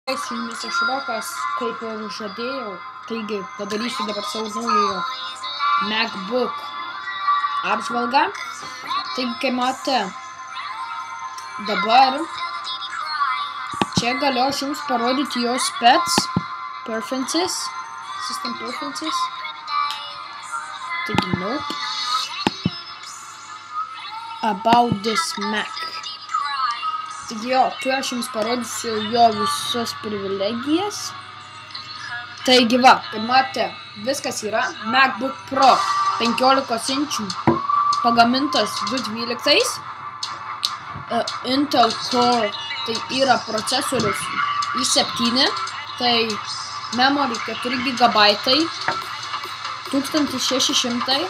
Su jumis aš Rokas, kaip ir žadėjau, taigi padarysiu dabar savo naujojo MacBook apžvalgą. Taigi, kaip matote, dabar čia galiu aš jums parodyti jo specs, preferences, system preferences. Taigi, nope. About this Mac. Taigi jo, tu aš jums parodysiu jo visas privilegijas. Taigi va, kaip matote, viskas yra MacBook Pro 15 inčių, pagamintas 2012. Intel Core, tai yra procesorius i7, tai memory 4 GB, 1600,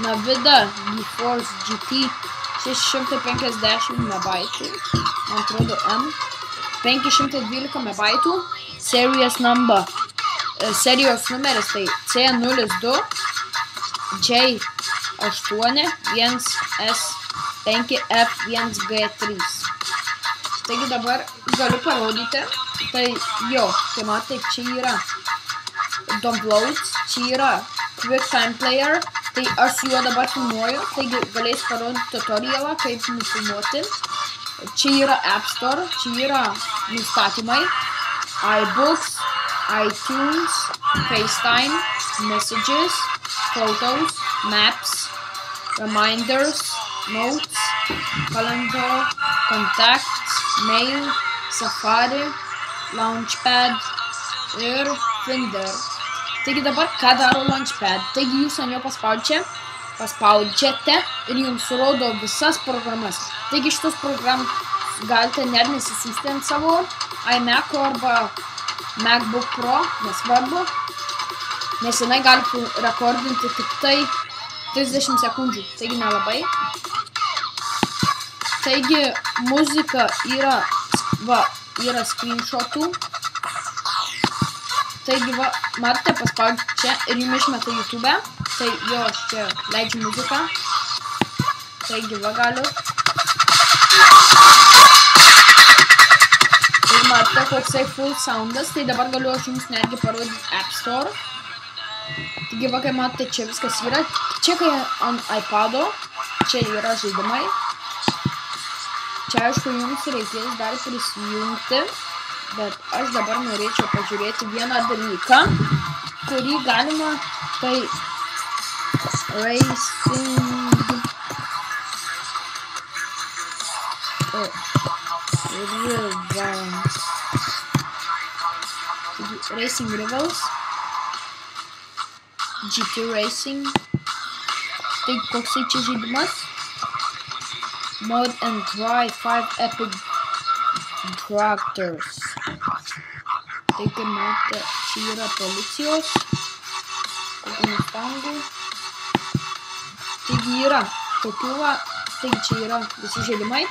Nvidia GeForce GT 650 MB, man atrodo M, 512 MB, serijos numeris tai C02 J81S5F1G3. Taigi dabar galiu parodyti, tai jo, kai matote, čia yra downloads, čia yra QuickTime Player, tai aš su juo dabar filmuoju, taigi galėsiu parodyti tutorialą, kaip nufilmuoti. Čia yra App Store, čia yra nustatymai, iBooks, iTunes, FaceTime, Messages, Photos, Maps, Reminders, Notes, Calendar, Contacts, Mail, Safari, Launchpad ir Finder. Taigi dabar ką daro Launchpad? Taigi jūs ant jo paspaudžiate ir jums rodo visas programas. Taigi šitos programas galite net nesisiųsti ant savo iMac arba MacBook Pro, nesvarbu, nes jinai gali rekordinti tik tai 30 sekundžių, taigi nelabai. Taigi muzika yra screenshotų. Taigi va, matote, paspaudžiu čia ir jums išmeta YouTube, tai jo, aš čia leidžiu muziką. Taigi va, galiu. Taigi matote, koksai full soundas, tai dabar galiu aš jums netgi parodyti App Store. Taigi va, kai matote, čia viskas yra. Čia kai ant iPado, čia yra žaidimai. Čia aišku jums reikės dar prisijungti. Bet aš dabar norėčiau pažiūrėti vieną dalyką, kurį galima, tai Racing Rivals, GT Racing, tai koksai čia žaidimas, Mod and Drive 5 Epic Tractors. Tai kaip matote, čia yra policijos, kokių mustangų. Taigi yra tokių, taigi čia yra visi žaidimai.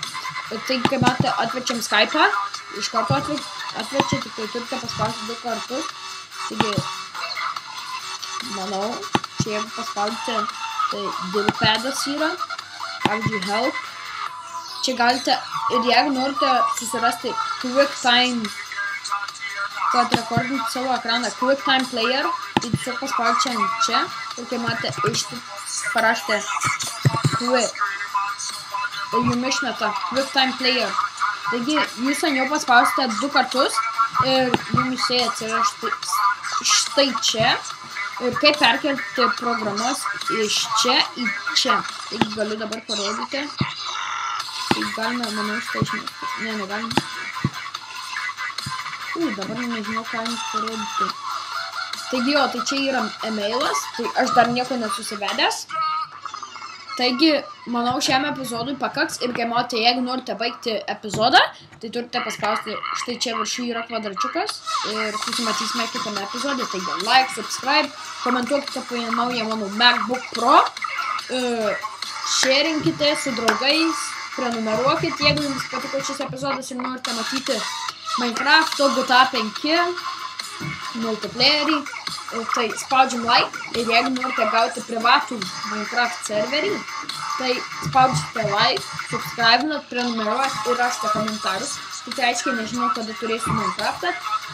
Taigi kaip matote, atverčiam Skype'ą, iš karto atverčia, tik tai turite paspausti 2 kartus. Taigi, manau, čia jeigu paspaudite, tai Dialpadas yra, pavyzdžiui, Help. Čia galite ir jeigu norite susirasti QuickTime, kad rekordinti savo ekraną QuickTime Player, tai tiesiog paspaudžiate čia ir kai matote, parašite Quick ir jums išmeta QuickTime Player. Taigi jūs ant jo paspausite 2 kartus ir jums atsiras štai čia ir kaip perkelti programas iš čia į čia. Taigi galiu dabar parodyti. Tai galime, manau, šitą išmesti. Ne, negalime. Dabar nežinau, ką jums parodyti. Taigi jo, tai čia yra emailas, tai aš dar nieko nesusivedęs. Taigi, manau, šiam epizodui pakaks ir kai matote, jeigu norite baigti epizodą, tai turite paspausti, štai čia viršų yra kvadračiukas ir susimatysime kitame epizode. Taigi, like, subscribe, komentuokite apie naują mano MacBook Pro, šerinkite su draugais, prenumeruokit, jeigu jums patiko šis epizodas ir norite matyti Minecraft, GTA 5, multiplayerį, tai spaudžiam like ir jeigu norite gauti privatų Minecraft serverį, tai spaudžiate like, subscribinat, prenumeruojat ir rašite komentarus. Tik aiškiai nežinau, kada turėsiu Minecraftą.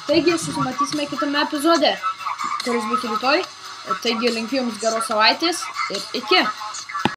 Taigi, susimatysime kitame epizode, kuris bus rytoj. Taigi, linkiu jums geros savaitės ir iki.